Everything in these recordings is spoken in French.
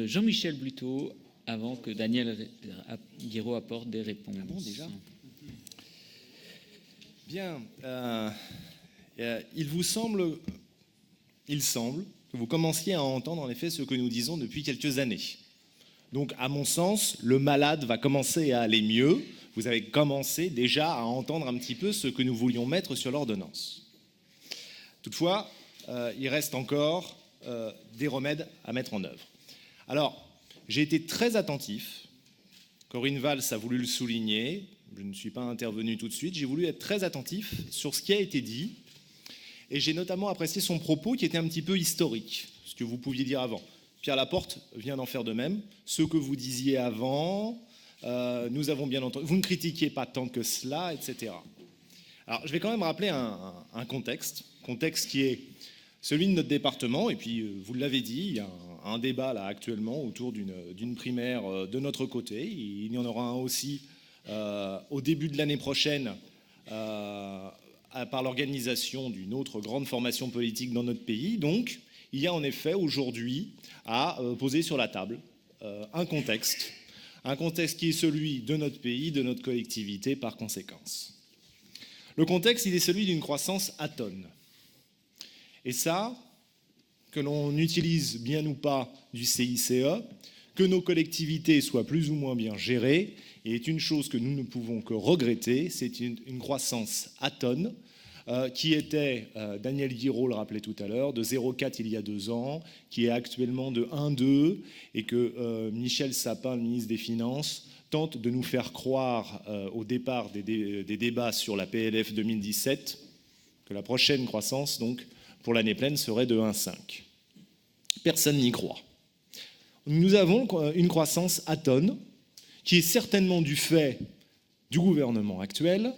Jean-Michel Bluteau, avant que Daniel Guiraud apporte des réponses. Ah bon, déjà ? Bien. Il semble que vous commenciez à entendre en effet ce que nous disons depuis quelques années. Donc, à mon sens, le malade va commencer à aller mieux. Vous avez commencé déjà à entendre un petit peu ce que nous voulions mettre sur l'ordonnance. Toutefois, il reste encore des remèdes à mettre en œuvre. Alors, j'ai été très attentif. Corinne Valls a voulu le souligner. Je ne suis pas intervenu tout de suite. J'ai voulu être très attentif sur ce qui a été dit. Et j'ai notamment apprécié son propos qui était un petit peu historique, ce que vous pouviez dire avant. Pierre Laporte vient d'en faire de même. Ce que vous disiez avant, nous avons bien entendu. Vous ne critiquiez pas tant que cela, etc. Alors, je vais quand même rappeler un contexte qui est celui de notre département. Et puis, vous l'avez dit, il y a un débat là actuellement autour d'une primaire de notre côté. Il y en aura un aussi au début de l'année prochaine par l'organisation d'une autre grande formation politique dans notre pays. Donc, il y a en effet aujourd'hui à poser sur la table un contexte qui est celui de notre pays, de notre collectivité par conséquence. Le contexte, il est celui d'une croissance atone. Et ça, que l'on utilise bien ou pas du CICE, que nos collectivités soient plus ou moins bien gérées, est une chose que nous ne pouvons que regretter. C'est une croissance atone qui était, Daniel Guiraud le rappelait tout à l'heure, de 0,4 il y a 2 ans, qui est actuellement de 1,2, et que Michel Sapin, le ministre des Finances, tente de nous faire croire au départ des débats sur la PLF 2017 que la prochaine croissance, donc, pour l'année pleine, serait de 1,5. Personne n'y croit. Nous avons une croissance atone qui est certainement du fait du gouvernement actuel,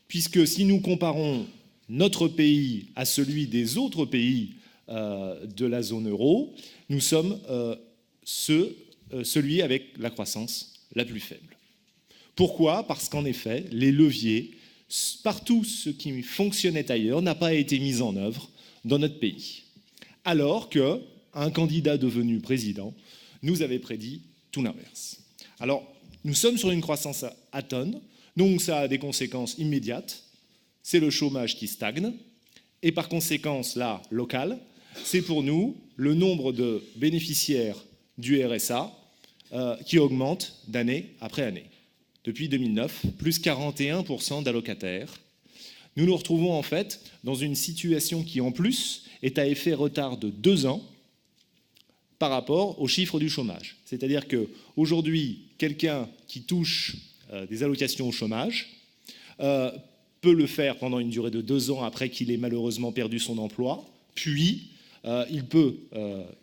puisque si nous comparons notre pays à celui des autres pays de la zone euro, nous sommes celui avec la croissance la plus faible. Pourquoi ? Parce qu'en effet, les leviers, partout ce qui fonctionnait ailleurs, n'a pas été mis en œuvre dans notre pays. Alors qu'un candidat devenu président nous avait prédit tout l'inverse. Alors, nous sommes sur une croissance atone, donc ça a des conséquences immédiates. C'est le chômage qui stagne, et par conséquence, là, local, c'est pour nous le nombre de bénéficiaires du RSA qui augmente d'année après année. Depuis 2009, plus 41% d'allocataires. Nous nous retrouvons en fait dans une situation qui, en plus, est à effet retard de 2 ans par rapport aux chiffres du chômage. C'est-à-dire qu'aujourd'hui, quelqu'un qui touche des allocations au chômage peut le faire pendant une durée de 2 ans après qu'il ait malheureusement perdu son emploi, puis il peut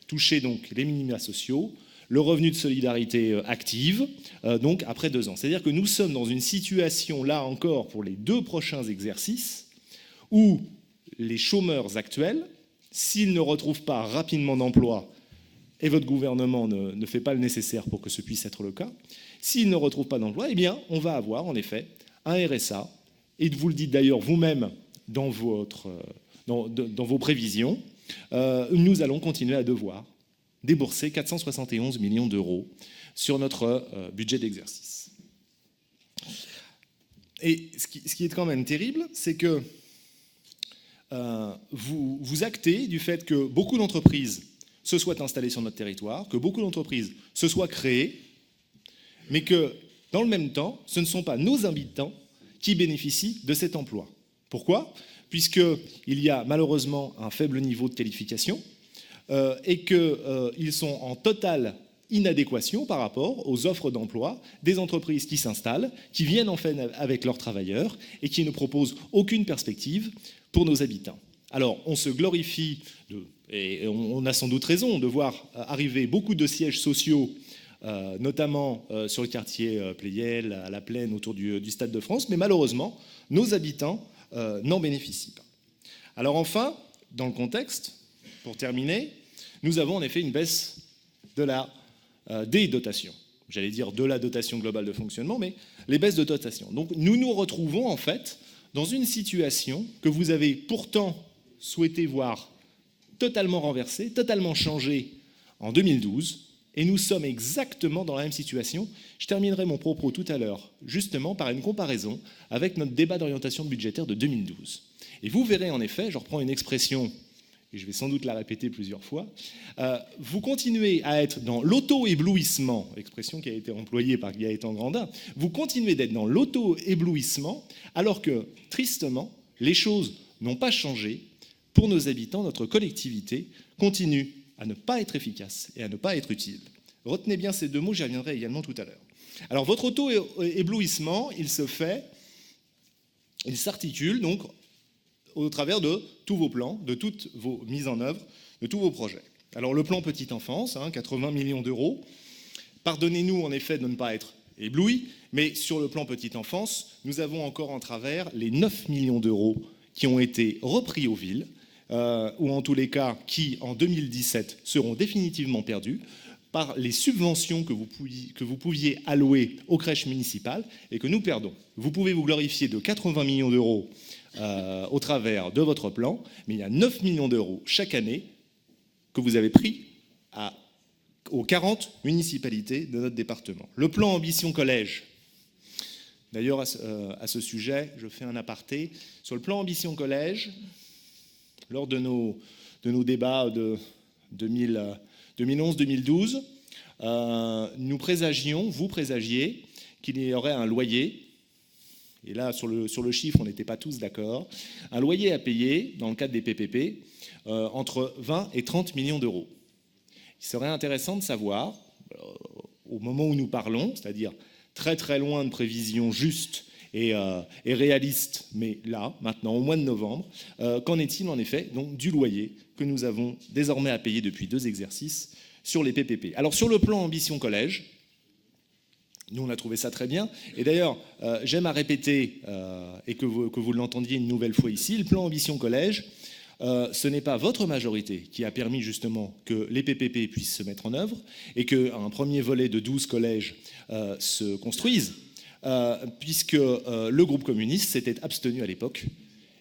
toucher donc les minima sociaux, le revenu de solidarité active, donc après 2 ans. C'est-à-dire que nous sommes dans une situation, là encore, pour les 2 prochains exercices, où les chômeurs actuels, s'ils ne retrouvent pas rapidement d'emploi, et votre gouvernement ne fait pas le nécessaire pour que ce puisse être le cas, s'ils ne retrouvent pas d'emploi, eh bien, on va avoir en effet un RSA, et vous le dites d'ailleurs vous-même dans vos prévisions, nous allons continuer à devoir débourser 471 millions d'euros sur notre budget d'exercice. Et ce qui est quand même terrible, c'est que vous actez du fait que beaucoup d'entreprises se soient installées sur notre territoire, que beaucoup d'entreprises se soient créées, mais que, dans le même temps, ce ne sont pas nos habitants qui bénéficient de cet emploi. Pourquoi ? Puisqu'il y a malheureusement un faible niveau de qualification et qu'ils sont en totale inadéquation par rapport aux offres d'emploi des entreprises qui s'installent, qui viennent en fait avec leurs travailleurs et qui ne proposent aucune perspective pour nos habitants. Alors, on se glorifie, et on a sans doute raison, de voir arriver beaucoup de sièges sociaux, notamment sur le quartier Pleyel, à la Plaine, autour du Stade de France, mais malheureusement, nos habitants n'en bénéficient pas. Alors enfin, dans le contexte, pour terminer, nous avons en effet une baisse des dotations. J'allais dire de la dotation globale de fonctionnement, mais les baisses de dotation. Donc nous nous retrouvons en fait dans une situation que vous avez pourtant souhaité voir totalement renversée, totalement changée en 2012, Et nous sommes exactement dans la même situation. Je terminerai mon propos tout à l'heure, justement, par une comparaison avec notre débat d'orientation budgétaire de 2012. Et vous verrez en effet, je reprends une expression, et je vais sans doute la répéter plusieurs fois, vous continuez à être dans l'auto-éblouissement, expression qui a été employée par Gaëtan Grandin, vous continuez d'être dans l'auto-éblouissement, alors que, tristement, les choses n'ont pas changé. Pour nos habitants, notre collectivité continue à ne pas être efficace et à ne pas être utile. Retenez bien ces deux mots, j'y reviendrai également tout à l'heure. Alors votre auto-éblouissement, il s'articule donc au travers de tous vos plans, de toutes vos mises en œuvre, de tous vos projets. Alors le plan petite enfance, 80 millions d'euros. Pardonnez-nous en effet de ne pas être éblouis, mais sur le plan petite enfance, nous avons encore en travers les 9 millions d'euros qui ont été repris aux villes, ou en tous les cas qui, en 2017, seront définitivement perdus par les subventions que vous pouviez allouer aux crèches municipales et que nous perdons. Vous pouvez vous glorifier de 80 millions d'euros au travers de votre plan, mais il y a 9 millions d'euros chaque année que vous avez pris aux 40 municipalités de notre département. Le plan Ambition Collège. D'ailleurs, à ce sujet, je fais un aparté. Sur le plan Ambition Collège, lors de nos débats de 2011-2012, vous présagiez qu'il y aurait un loyer, et là, sur le chiffre, on n'était pas tous d'accord, un loyer à payer, dans le cadre des PPP, entre 20 et 30 millions d'euros. Il serait intéressant de savoir, au moment où nous parlons, c'est-à-dire très très loin de prévisions justes et réalistes, mais là, maintenant, au mois de novembre, qu'en est-il en effet donc, du loyer que nous avons désormais à payer depuis 2 exercices sur les PPP. Alors sur le plan Ambition Collège, nous on a trouvé ça très bien, et d'ailleurs j'aime à répéter, et que vous l'entendiez une nouvelle fois ici, le plan Ambition Collège, ce n'est pas votre majorité qui a permis justement que les PPP puissent se mettre en œuvre et qu'un premier volet de 12 collèges se construise, puisque le groupe communiste s'était abstenu à l'époque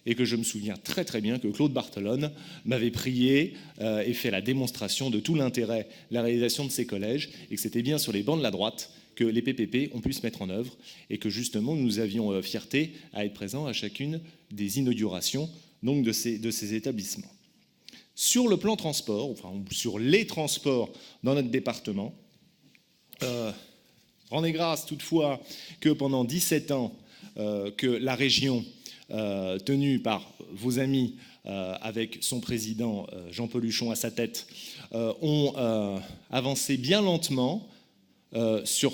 et que je me souviens très très bien que Claude Barthelone m'avait prié et fait la démonstration de tout l'intérêt de la réalisation de ces collèges et que c'était bien sur les bancs de la droite que les PPP ont pu se mettre en œuvre et que justement nous avions fierté à être présents à chacune des inaugurations donc de ces établissements. Sur le plan transport, enfin sur les transports dans notre département, rendez grâce toutefois que pendant 17 ans que la région, tenue par vos amis avec son président Jean-Paul Huchon à sa tête, ont avancé bien lentement sur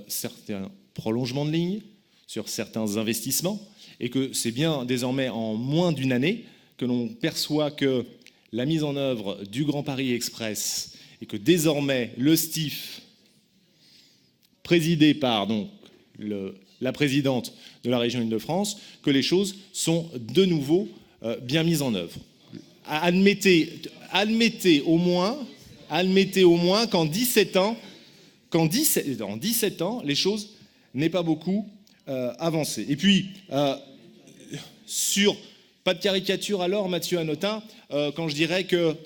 certains prolongements de lignes, sur certains investissements, et que c'est bien désormais en moins d'une année que l'on perçoit que la mise en œuvre du Grand Paris Express et que désormais le STIF, présidé par donc, la présidente de la région Île-de-France, que les choses sont de nouveau bien mises en œuvre. Admettez au moins qu'en 17 ans, les choses n'aient pas beaucoup avancé. Et puis, pas de caricature alors, Mathieu Hanotin, quand je dirais que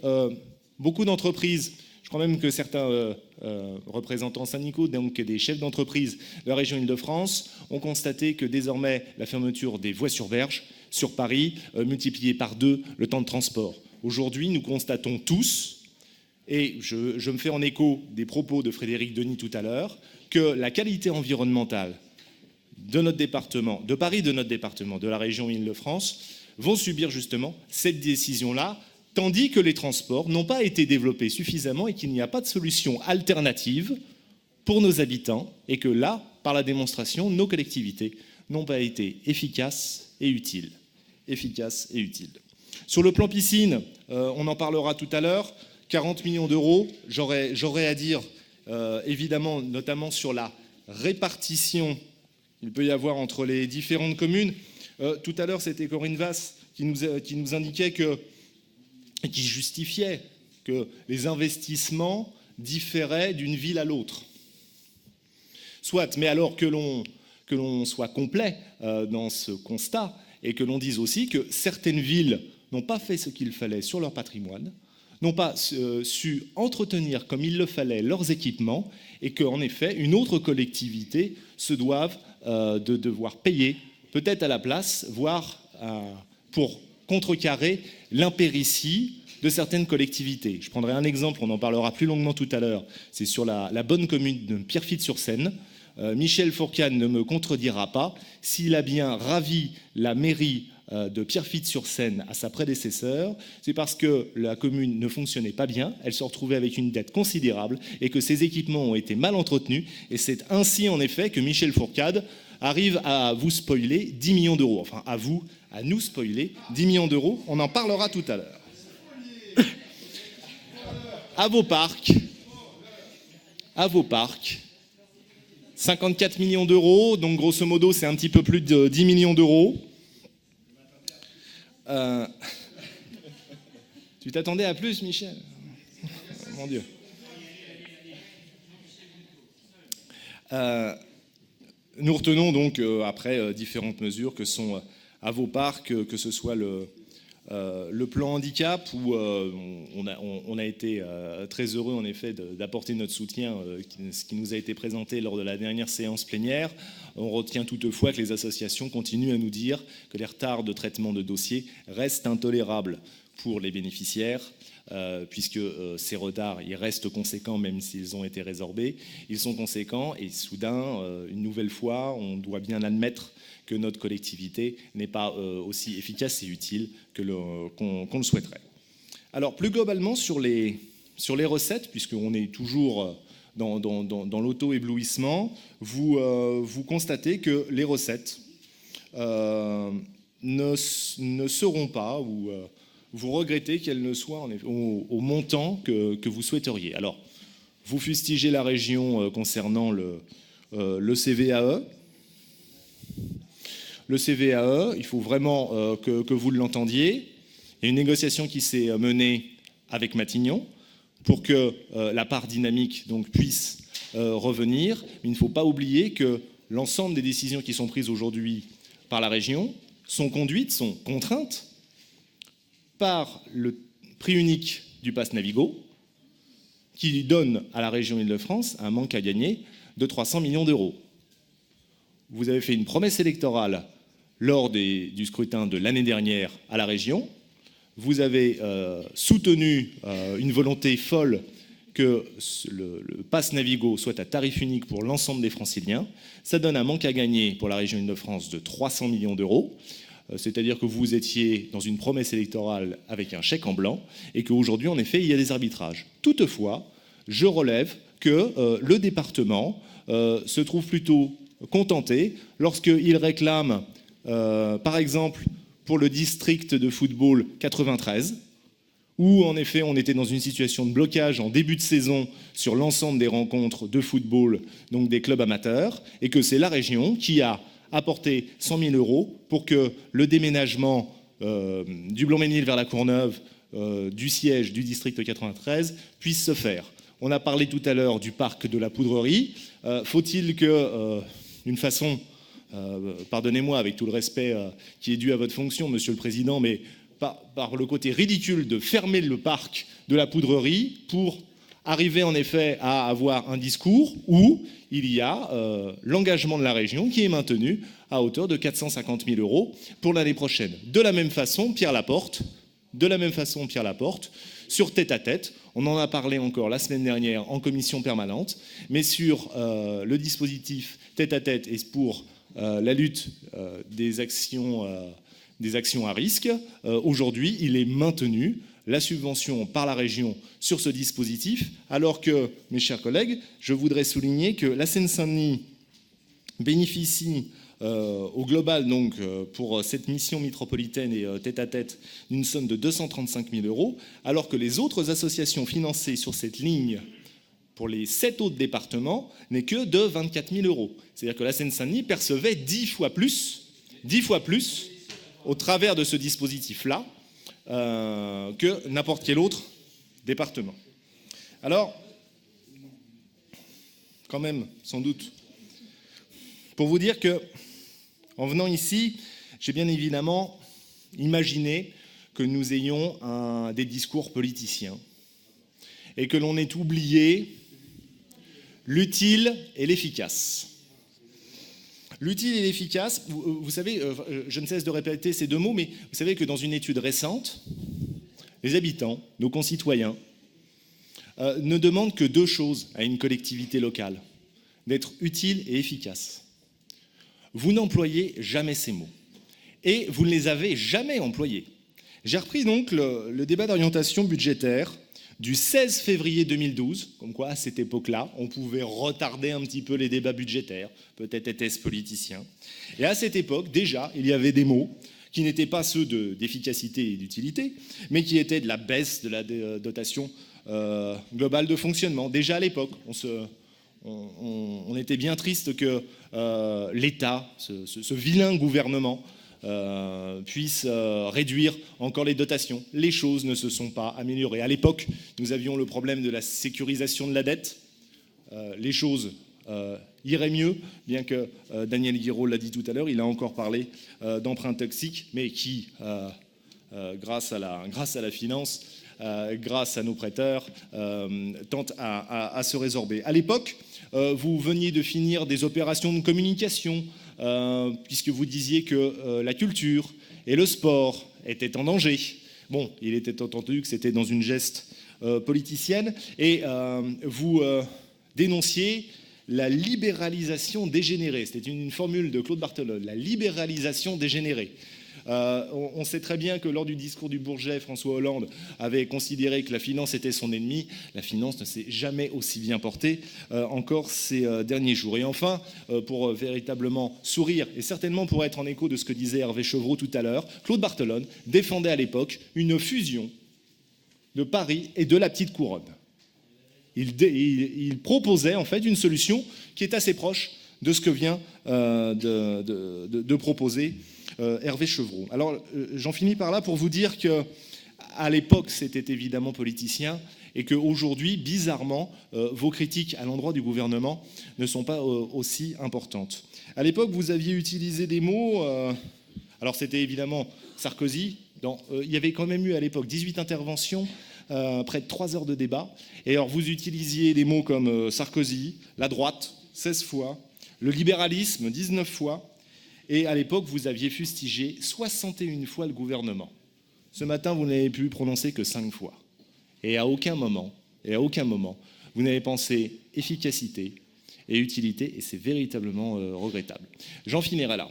beaucoup d'entreprises, je crois même que certains représentants syndicaux, donc des chefs d'entreprise de la région Île-de-France, ont constaté que désormais la fermeture des voies sur berge sur Paris multipliait par 2 le temps de transport. Aujourd'hui, nous constatons tous, et je me fais en écho des propos de Frédéric Denis tout à l'heure, que la qualité environnementale de notre département, de Paris, de notre département, de la région Île-de-France, vont subir justement cette décision-là, tandis que les transports n'ont pas été développés suffisamment et qu'il n'y a pas de solution alternative pour nos habitants, et que là, par la démonstration, nos collectivités n'ont pas été efficaces et utiles. Sur le plan piscine, on en parlera tout à l'heure, 40 millions d'euros, j'aurais à dire, évidemment, notamment sur la répartition il peut y avoir entre les différentes communes. Tout à l'heure, c'était Corinne Vasse qui nous indiquait et qui justifiait que les investissements différaient d'une ville à l'autre. Soit, mais alors que l'on soit complet dans ce constat et que l'on dise aussi que certaines villes n'ont pas fait ce qu'il fallait sur leur patrimoine, n'ont pas su entretenir comme il le fallait leurs équipements et qu'en effet, une autre collectivité se doive de devoir payer, peut-être à la place, voire pour contrecarrer l'impéritie de certaines collectivités. Je prendrai un exemple, on en parlera plus longuement tout à l'heure, c'est sur la bonne commune de Pierrefitte-sur-Seine. Michel Fourcade ne me contredira pas, s'il a bien ravi la mairie de Pierrefitte-sur-Seine à sa prédécesseur, c'est parce que la commune ne fonctionnait pas bien, elle se retrouvait avec une dette considérable et que ses équipements ont été mal entretenus. Et c'est ainsi en effet que Michel Fourcade arrive à vous spoiler 10 millions d'euros. Enfin, à nous spoiler 10 millions d'euros, on en parlera tout à l'heure. À vos parcs, 54 millions d'euros, donc grosso modo c'est un petit peu plus de 10 millions d'euros. Tu t'attendais à plus, Michel? Mon Dieu. Nous retenons donc, après différentes mesures que sont à vos parcs, que ce soit le plan handicap, où on a été très heureux en effet d'apporter notre soutien, ce qui nous a été présenté lors de la dernière séance plénière. On retient toutefois que les associations continuent à nous dire que les retards de traitement de dossiers restent intolérables pour les bénéficiaires, puisque ces retards, ils restent conséquents même s'ils ont été résorbés. Ils sont conséquents et soudain, une nouvelle fois, on doit bien admettre que notre collectivité n'est pas aussi efficace et utile qu'on le souhaiterait. Alors plus globalement sur les recettes, puisqu'on est toujours dans l'auto-éblouissement, vous constatez que les recettes ne seront pas, ou vous regrettez qu'elles ne soient au montant que vous souhaiteriez. Alors, vous fustigez la région concernant le CVAE. Le CVAE, il faut vraiment que vous l'entendiez. Il y a une négociation qui s'est menée avec Matignon pour que la part dynamique donc, puisse revenir. Mais il ne faut pas oublier que l'ensemble des décisions qui sont prises aujourd'hui par la région sont conduites, sont contraintes par le prix unique du pass Navigo, qui donne à la région Île-de-France un manque à gagner de 300 millions d'euros. Vous avez fait une promesse électorale lors du scrutin de l'année dernière à la région. Vous avez soutenu une volonté folle que le pass Navigo soit à tarif unique pour l'ensemble des franciliens. Ça donne un manque à gagner pour la région Île-de-France de 300 millions d'euros. C'est-à-dire que vous étiez dans une promesse électorale avec un chèque en blanc et qu'aujourd'hui, en effet, il y a des arbitrages. Toutefois, je relève que le département se trouve plutôt contenté lorsqu'il réclame, par exemple, pour le district de football 93, où en effet on était dans une situation de blocage en début de saison sur l'ensemble des rencontres de football, donc des clubs amateurs, et que c'est la région qui a apporté 100 000 euros pour que le déménagement du Blanc-Ménil vers la Courneuve, du siège du district 93, puisse se faire. On a parlé tout à l'heure du parc de la Poudrerie. Faut-il que, d'une façon, pardonnez-moi avec tout le respect qui est dû à votre fonction, Monsieur le Président, mais par le côté ridicule de fermer le parc de la Poudrerie pour arriver en effet à avoir un discours où il y a l'engagement de la région qui est maintenu à hauteur de 450 000 euros pour l'année prochaine. De la même façon, Pierre Laporte, sur tête-à-tête, on en a parlé encore la semaine dernière en commission permanente, mais sur le dispositif tête-à-tête et pour la lutte des actions à risque, aujourd'hui, il est maintenu, la subvention par la région sur ce dispositif, alors que, mes chers collègues, je voudrais souligner que la Seine-Saint-Denis bénéficie au global, donc, pour cette mission métropolitaine et tête-à-tête, d'une somme de 235 000 euros, alors que les autres associations financées sur cette ligne pour les 7 autres départements n'est que de 24 000 euros. C'est-à-dire que la Seine-Saint-Denis percevait 10 fois plus au travers de ce dispositif-là que n'importe quel autre département. Alors, quand même, sans doute, pour vous dire que, en venant ici, j'ai bien évidemment imaginé que nous ayons des discours politiciens. et que l'on ait oublié l'utile et l'efficace. L'utile et l'efficace, vous savez, je ne cesse de répéter ces deux mots, mais vous savez que dans une étude récente, les habitants, nos concitoyens, ne demandent que deux choses à une collectivité locale: d'être utile et efficace. Vous n'employez jamais ces mots. Et vous ne les avez jamais employés. J'ai repris donc le débat d'orientation budgétaire du 16 février 2012, comme quoi à cette époque-là, on pouvait retarder un petit peu les débats budgétaires, peut-être était-ce politicien. Et à cette époque, déjà, il y avait des mots qui n'étaient pas ceux d'efficacité et d'utilité, mais qui étaient de la baisse de la dotation globale de fonctionnement. Déjà à l'époque, on était bien triste que l'État, ce vilain gouvernement, puisse réduire encore les dotations. Les choses ne se sont pas améliorées. À l'époque, nous avions le problème de la sécurisation de la dette. Les choses iraient mieux, bien que Daniel Guiraud l'a dit tout à l'heure, il a encore parlé d'emprunt toxique, mais qui, grâce à la finance, grâce à nos prêteurs, tente à se résorber. À l'époque, vous veniez de finir des opérations de communication, puisque vous disiez que la culture et le sport étaient en danger. Bon, il était entendu que c'était dans une geste politicienne, et vous dénonciez la libéralisation dégénérée. C'était une formule de Claude Barthelone, la libéralisation dégénérée. On sait très bien que lors du discours du Bourget, François Hollande avait considéré que la finance était son ennemi. La finance ne s'est jamais aussi bien portée encore ces derniers jours. Et enfin, pour véritablement sourire, et certainement pour être en écho de ce que disait Hervé Chevreau tout à l'heure, Claude Barthelone défendait à l'époque une fusion de Paris et de la petite couronne. Il proposait en fait une solution qui est assez proche de ce que vient de proposer Hervé Chevreau. Alors, j'en finis par là pour vous dire qu'à l'époque, c'était évidemment politicien, et qu'aujourd'hui, bizarrement, vos critiques à l'endroit du gouvernement ne sont pas aussi importantes. À l'époque, vous aviez utilisé des mots, alors c'était évidemment Sarkozy, il y avait quand même eu à l'époque 18 interventions, près de 3 heures de débat, et alors vous utilisiez des mots comme Sarkozy, la droite, 16 fois, le libéralisme, 19 fois, et à l'époque, vous aviez fustigé 61 fois le gouvernement. Ce matin, vous n'avez pu prononcer que 5 fois. Et à aucun moment, vous n'avez pensé efficacité et utilité, et c'est véritablement regrettable. J'en finirai là.